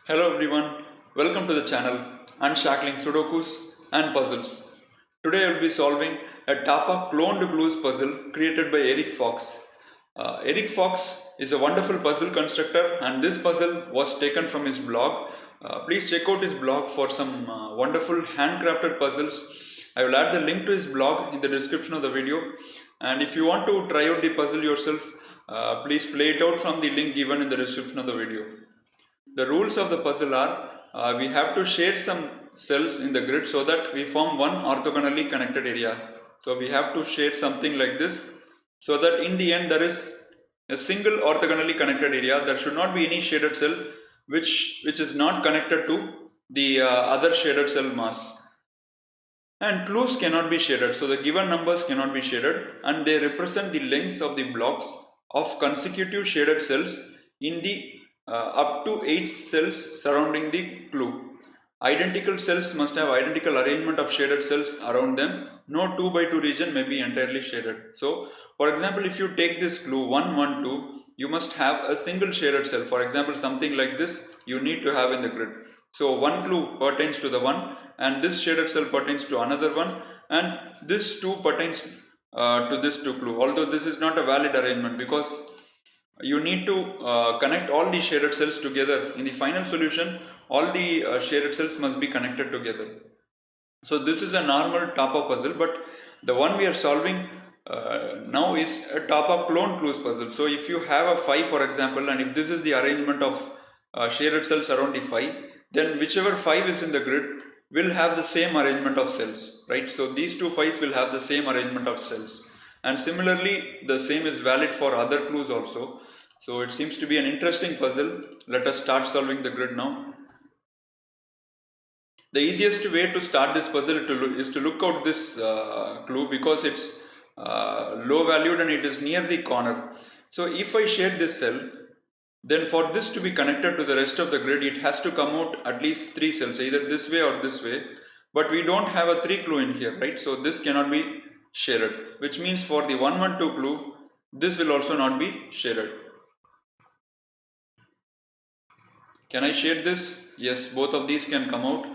Hello everyone, welcome to the channel Unshackling Sudokus and Puzzles. Today I will be solving a Tapa cloned clues puzzle created by Eric Fox. Eric Fox is a wonderful puzzle constructor and this puzzle was taken from his blog. Please check out his blog for some wonderful handcrafted puzzles. I will add the link to his blog in the description of the video, and if you want to try out the puzzle yourself, please play it out from the link given in the description of the video. The rules of the puzzle are we have to shade some cells in the grid so that we form one orthogonally connected area. So we have to shade something like this so that in the end there is a single orthogonally connected area. There should not be any shaded cell which is not connected to the other shaded cell mass. And clues cannot be shaded, so the given numbers cannot be shaded, and they represent the lengths of the blocks of consecutive shaded cells in the up to 8 cells surrounding the clue. Identical cells must have identical arrangement of shaded cells around them. No 2 by 2 region may be entirely shaded. So, for example, if you take this clue 1, 1, 2, you must have a single shaded cell. For example, something like this you need to have in the grid. So, one clue pertains to the one, and this shaded cell pertains to another one, and this 2 pertains to this 2 clue. Although this is not a valid arrangement because you need to connect all the shaded cells together. In the final solution, all the shaded cells must be connected together. So this is a normal Tapa puzzle, but the one we are solving now is a Tapa clone clues puzzle. So if you have a 5, for example, and if this is the arrangement of shaded cells around the 5, then whichever 5 is in the grid will have the same arrangement of cells, right? So these two 5s will have the same arrangement of cells. And similarly, the same is valid for other clues also. So it seems to be an interesting puzzle. Let us start solving the grid now. The easiest way to start this puzzle is to look out this clue because it's low valued and it is near the corner. So if I shade this cell, then for this to be connected to the rest of the grid, it has to come out at least 3 cells, either this way or this way. But we don't have a 3 clue in here, right? So this cannot be shaded, which means for the 1, 1, 2 clue, this will also not be shaded. Can I shade this? Yes, both of these can come out.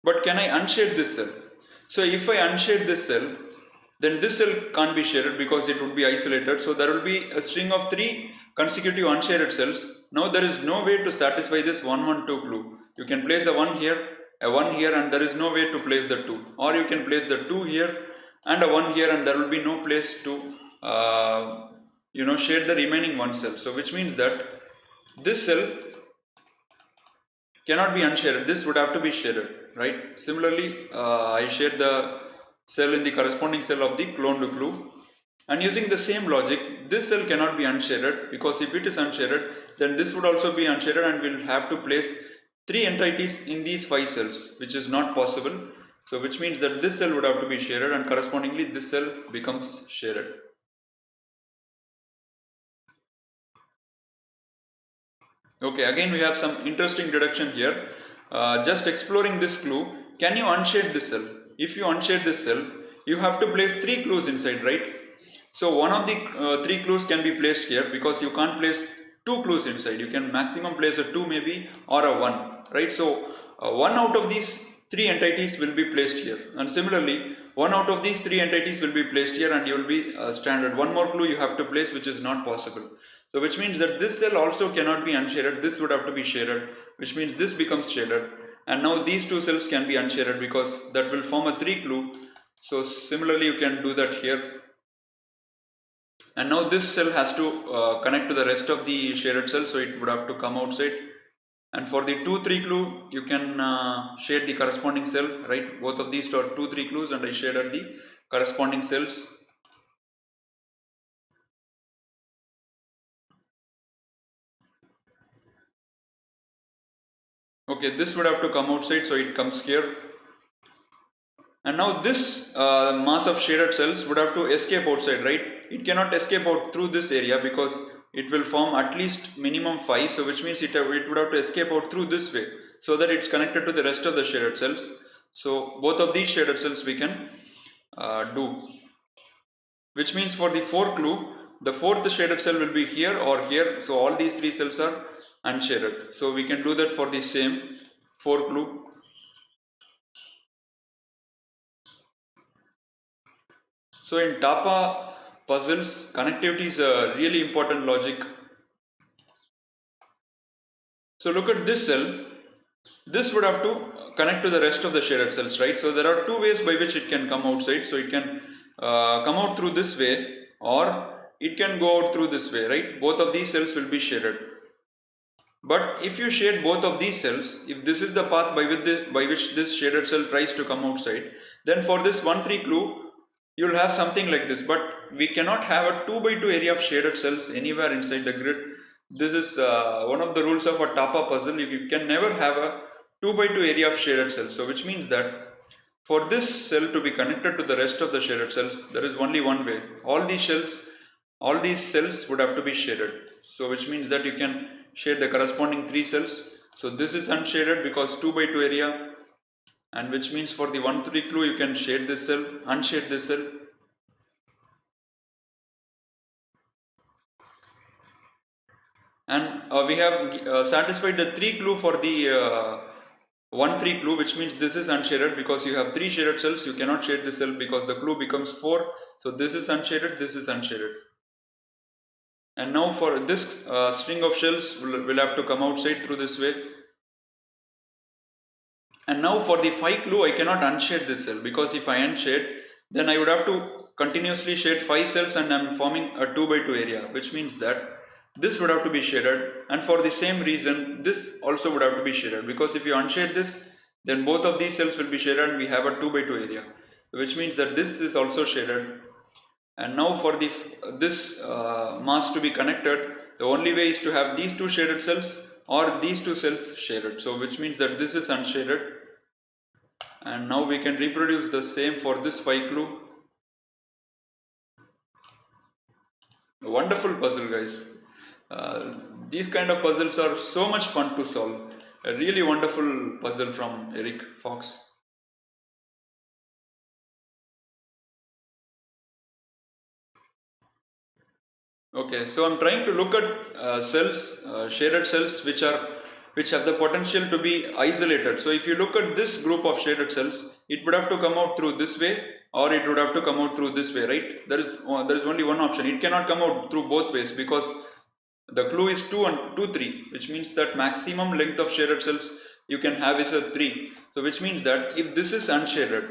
But can I unshade this cell? So if I unshade this cell, then this cell can't be shaded because it would be isolated. So there will be a string of 3 consecutive unshaded cells. Now there is no way to satisfy this 1, 1, 2 clue. You can place a 1 here, a 1 here, and there is no way to place the 2. Or you can place the 2 here and a 1 here, and there will be no place to shade the remaining 1 cell. So which means that this cell cannot be unshaded. This would have to be shaded, right? Similarly, I shade the cell in the corresponding cell of the cloned clue. And using the same logic, this cell cannot be unshaded because if it is unshaded, then this would also be unshaded, and we'll have to place 3 entities in these 5 cells, which is not possible. So which means that this cell would have to be shaded, and correspondingly this cell becomes shaded. Okay, again we have some interesting deduction here. Just exploring this clue, can you unshade this cell? If you unshade this cell, you have to place 3 clues inside, right? So one of the 3 clues can be placed here because you can't place 2 clues inside. You can maximum place a 2 maybe or a 1, right? So one out of these 3 entities will be placed here, and similarly one out of these 3 entities will be placed here, and you will be stranded. One more clue you have to place, which is not possible. So which means that this cell also cannot be unshaded. This would have to be shaded, which means this becomes shaded, and now these 2 cells can be unshaded because that will form a 3 clue. So similarly you can do that here. And now this cell has to connect to the rest of the shaded cells, so it would have to come outside. And for the 2, 3 clue, you can shade the corresponding cell, right? Both of these are 2, 3 clues, and I shaded the corresponding cells. Okay, this would have to come outside, so it comes here. And now this mass of shaded cells would have to escape outside, right? It cannot escape out through this area because it will form at least minimum 5. So which means it would have to escape out through this way so that it's connected to the rest of the shaded cells. So both of these shaded cells we can do. Which means for the 4 clue, the 4th shaded cell will be here or here. So all these 3 cells are unshaded. So we can do that for the same 4 clue. So in Tapa puzzles, connectivity is a really important logic. So look at this cell. This would have to connect to the rest of the shaded cells, right? So there are two ways by which it can come outside. So it can come out through this way, or it can go out through this way, right? Both of these cells will be shaded. But if you shade both of these cells, if this is the path by which this shaded cell tries to come outside, then for this 1-3 clue, you'll have something like this. But we cannot have a 2x2 area of shaded cells anywhere inside the grid. This is one of the rules of a Tapa puzzle. You can never have a 2x2 area of shaded cells. So which means that for this cell to be connected to the rest of the shaded cells, there is only one way. All these cells would have to be shaded. So which means that you can shade the corresponding 3 cells. So this is unshaded because 2x2 area, and which means for the 1-3 clue you can shade this cell, unshade this cell. And we have satisfied the 3 clue for the 1-3 clue, which means this is unshaded because you have 3 shaded cells. You cannot shade the cell because the clue becomes 4. So this is unshaded, this is unshaded. And now for this string of shells will have to come outside through this way. And now for the 5 clue, I cannot unshade this cell because if I unshade, then I would have to continuously shade 5 cells and I am forming a 2x2 area, which means that this would have to be shaded, and for the same reason this also would have to be shaded, because if you unshade this, then both of these cells will be shaded and we have a 2x2 area, which means that this is also shaded. And now for this mass to be connected, the only way is to have these 2 shaded cells or these 2 cells shaded. So which means that this is unshaded. And now we can reproduce the same for this 5 clue. A wonderful puzzle, guys. These kind of puzzles are so much fun to solve. A really wonderful puzzle from Eric Fox. Okay, so I'm trying to look at cells, shaded cells which have the potential to be isolated. So if you look at this group of shaded cells, it would have to come out through this way, or it would have to come out through this way, right? There is only one option. It cannot come out through both ways because the clue is 2 and 2, 3, which means that maximum length of shaded cells you can have is a 3. So which means that if this is unshaded,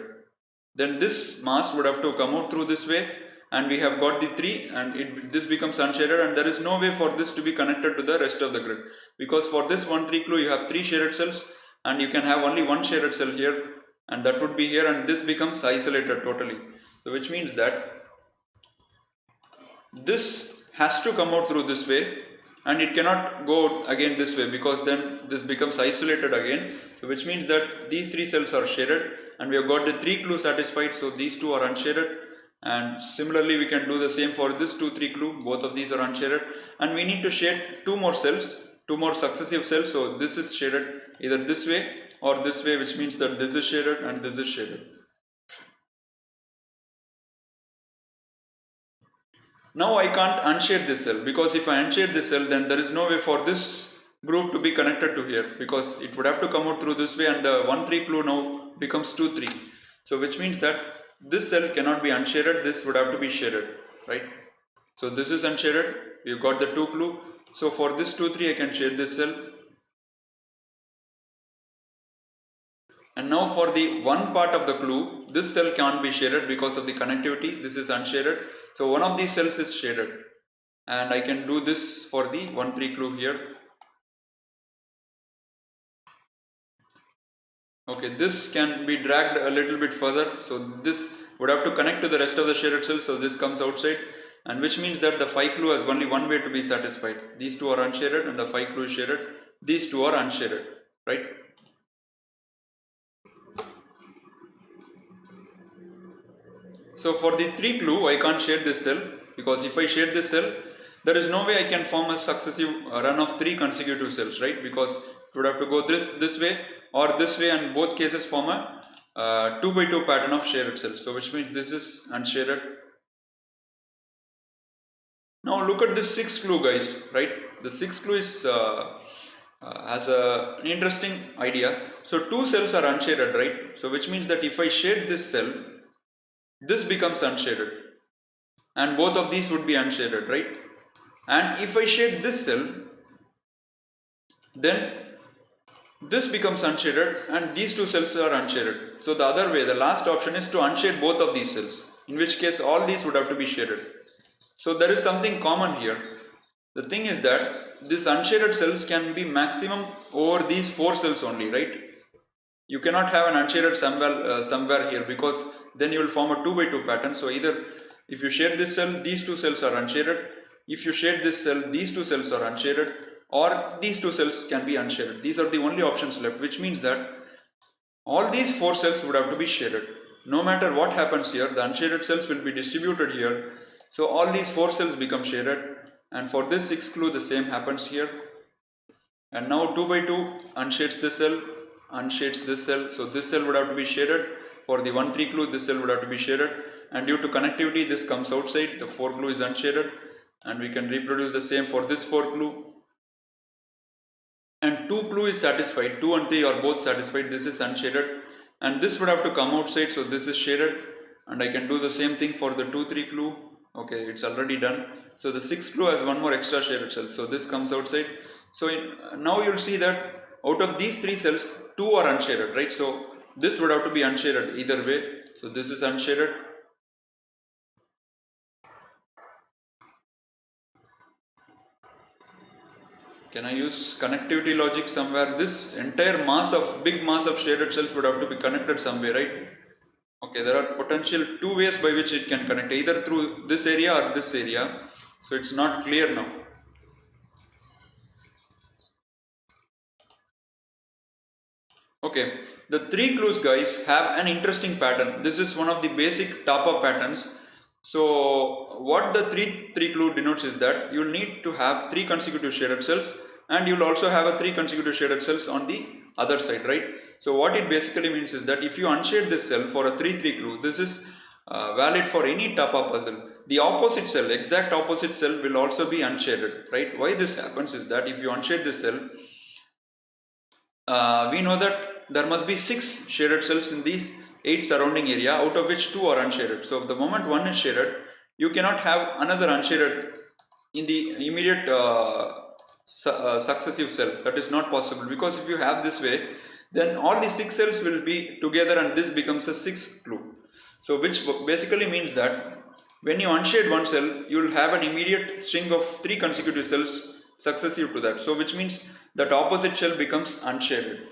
then this mass would have to come out through this way, and we have got the 3, and this becomes unshaded, and there is no way for this to be connected to the rest of the grid, because for this 1-3 clue you have 3 shaded cells and you can have only 1 shaded cell here, and that would be here, and this becomes isolated totally. So which means that this has to come out through this way, and it cannot go again this way, because then this becomes isolated again. So which means that these 3 cells are shaded, and we have got the 3 clue satisfied, so these 2 are unshaded. And similarly we can do the same for this 2-3 clue. Both of these are unshaded, and we need to shade 2 more cells, 2 more successive cells. So this is shaded either this way or this way, which means that this is shaded and this is shaded. Now I can't unshade this cell, because if I unshade this cell, then there is no way for this group to be connected to here, because it would have to come out through this way, and the 1-3 clue now becomes 2-3. So which means that this cell cannot be unshaded, this would have to be shaded, right? So this is unshaded, we've got the 2 clue. So for this 2-3 I can shade this cell. And now for the one part of the clue, this cell can't be shaded because of the connectivity, this is unshaded. So one of these cells is shaded, and I can do this for the 1-3 clue here. Okay, this can be dragged a little bit further, so this would have to connect to the rest of the shaded cells, so this comes outside, and which means that the 5 clue has only one way to be satisfied. These 2 are unshaded and the 5 clue is shaded, these 2 are unshaded, right? So for the 3 clue I can't shade this cell, because if I shade this cell, there is no way I can form a successive run of 3 consecutive cells, right? Because it would have to go this way or this way, and both cases form a 2x2 pattern of shaded cells. So which means this is unshaded. Now look at this 6 clue, guys, right? The sixth clue is has an interesting idea. So two cells are unshaded, right? So which means that if I shade this cell, this becomes unshaded, and both of these would be unshaded, right? And if I shade this cell, then this becomes unshaded and these two cells are unshaded. So the other way, the last option is to unshade both of these cells, in which case all these would have to be shaded. So there is something common here. The thing is that these unshaded cells can be maximum over these four cells only, right? You cannot have an unshaded somewhere here, because then you will form a 2 by 2 pattern. So either if you shade this cell, these two cells are unshaded. If you shade this cell, these two cells are unshaded, or these two cells can be unshaded. These are the only options left, which means that all these four cells would have to be shaded. No matter what happens here, the unshaded cells will be distributed here. So all these four cells become shaded, and for this sixth clue the same happens here. And now 2 by 2 unshades this cell, unshades this cell. So this cell would have to be shaded. For the 1 3 clue, this cell would have to be shaded, and due to connectivity this comes outside. The 4 clue is unshaded, and we can reproduce the same for this 4 clue. And 2 clue is satisfied, 2 and 3 are both satisfied. This is unshaded, and this would have to come outside, so this is shaded. And I can do the same thing for the 2 3 clue. Okay, it's already done. So the 6th clue has one more extra shaded cell, so this comes outside. So now you'll see that out of these 3 cells, 2 are unshaded, right? So this would have to be unshaded either way. So this is unshaded. Can I use connectivity logic somewhere? This entire big mass of shaded cells would have to be connected somewhere, right? Okay, there are potential 2 ways by which it can connect, either through this area or this area. So it's not clear now. Okay, the 3 clues, guys, have an interesting pattern. This is one of the basic Tapa patterns. So what the 3 clue denotes is that you will need to have 3 consecutive shaded cells, and you will also have a 3 consecutive shaded cells on the other side, right? So what it basically means is that if you unshade this cell for a 3 3 clue, this is valid for any Tapa puzzle. The opposite cell, exact opposite cell, will also be unshaded, right? Why this happens is that if you unshade this cell, we know that there must be 6 shaded cells in these 8 surrounding area, out of which 2 are unshaded. So the moment one is shaded, you cannot have another unshaded in the immediate successive cell. That is not possible, because if you have this way, then all the 6 cells will be together and this becomes a 6th clue. So which basically means that when you unshade one cell, you will have an immediate string of 3 consecutive cells successive to that. So which means that opposite shell becomes unshaded.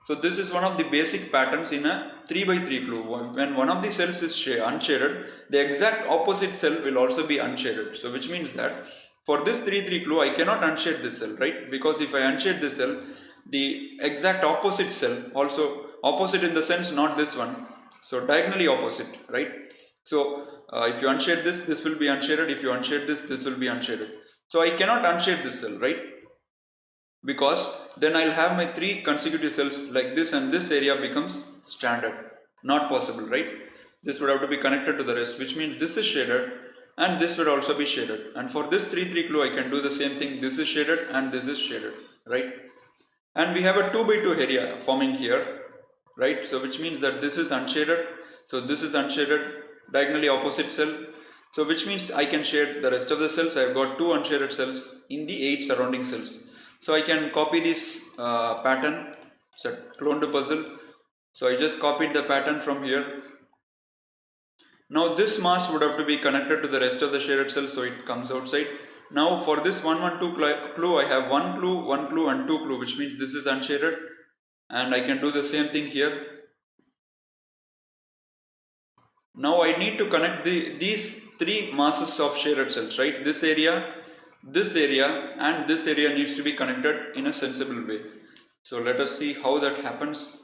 So this is one of the basic patterns in a 3 by 3 clue. When one of the cells is unshaded, the exact opposite cell will also be unshaded. So which means that for this 3 3 clue, I cannot unshade this cell, right? Because if I unshade this cell, the exact opposite cell, also opposite in the sense not this one, so diagonally opposite, right? So if you unshade this, this will be unshaded. If you unshade this, this will be unshaded. So I cannot unshade this cell, right? Because then I'll have my 3 consecutive cells like this, and this area becomes standard. Not possible, right? This would have to be connected to the rest, which means this is shaded and this would also be shaded. And for this 3 3 clue, I can do the same thing. This is shaded and this is shaded, right? And we have a 2 by 2 area forming here, right? So which means that this is unshaded. So this is unshaded, diagonally opposite cell. So which means I can shade the rest of the cells. I've got 2 unshaded cells in the 8 surrounding cells. So I can copy this pattern. It's a cloned puzzle. So I just copied the pattern from here. Now this mass would have to be connected to the rest of the shaded cells, so it comes outside. Now for this 1 1 2 clue, I have 1 clue, 1 clue and 2 clue, which means this is unshaded. And I can do the same thing here. Now I need to connect these 3 masses of shaded cells, right? This area and this area needs to be connected in a sensible way. So let us see how that happens.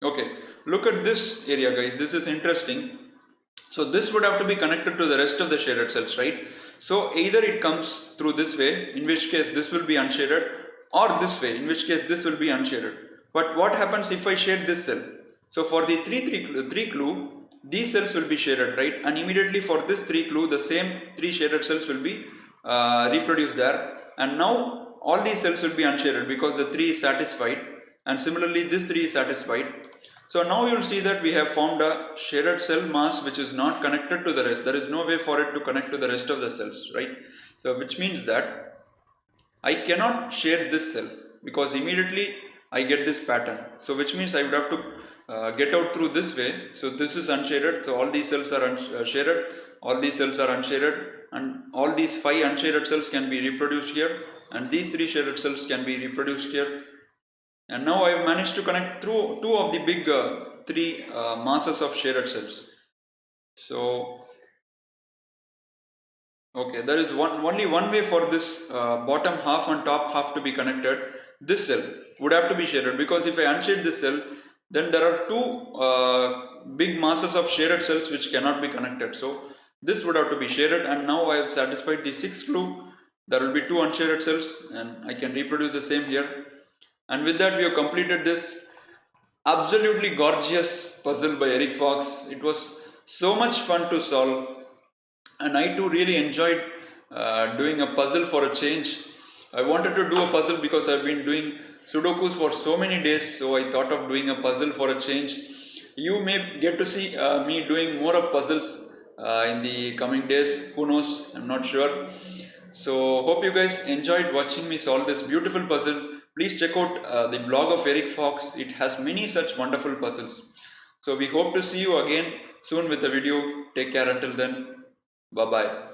Okay, look at this area, guys. This is interesting. So this would have to be connected to the rest of the shaded cells, right? So either it comes through this way, in which case this will be unshaded, or this way, in which case this will be unshaded. But what happens if I shade this cell? So for the 3 3 clue, these cells will be shaded, right? And immediately for this 3 clue, the same 3 shaded cells will be reproduced there. And now all these cells will be unshaded because the 3 is satisfied, and similarly this 3 is satisfied. So now you'll see that we have formed a shaded cell mass which is not connected to the rest. There is no way for it to connect to the rest of the cells, right? So which means that I cannot shade this cell because immediately I get this pattern. So which means I would have to get out through this way. So this is unshaded. So all these cells are unshaded. All these cells are unshaded, and all these 5 unshaded cells can be reproduced here, and these 3 shaded cells can be reproduced here. And now I have managed to connect through 2 of the big 3 masses of shaded cells. So okay, there is only one way for this bottom half and top half to be connected. This cell would have to be shaded, because if I unshade this cell, then there are 2 big masses of shaded cells which cannot be connected. So this would have to be shaded, and now I have satisfied the 6th clue. There will be 2 unshaded cells, and I can reproduce the same here. And with that, we have completed this absolutely gorgeous puzzle by Eric Fox. It was so much fun to solve, and I too really enjoyed doing a puzzle for a change. I wanted to do a puzzle because I've been doing Sudokus for so many days, so I thought of doing a puzzle for a change. You may get to see me doing more of puzzles in the coming days. Who knows? I'm not sure. So hope you guys enjoyed watching me solve this beautiful puzzle. Please check out the blog of Eric Fox. It has many such wonderful puzzles. So we hope to see you again soon with a video. Take care until then. Bye bye.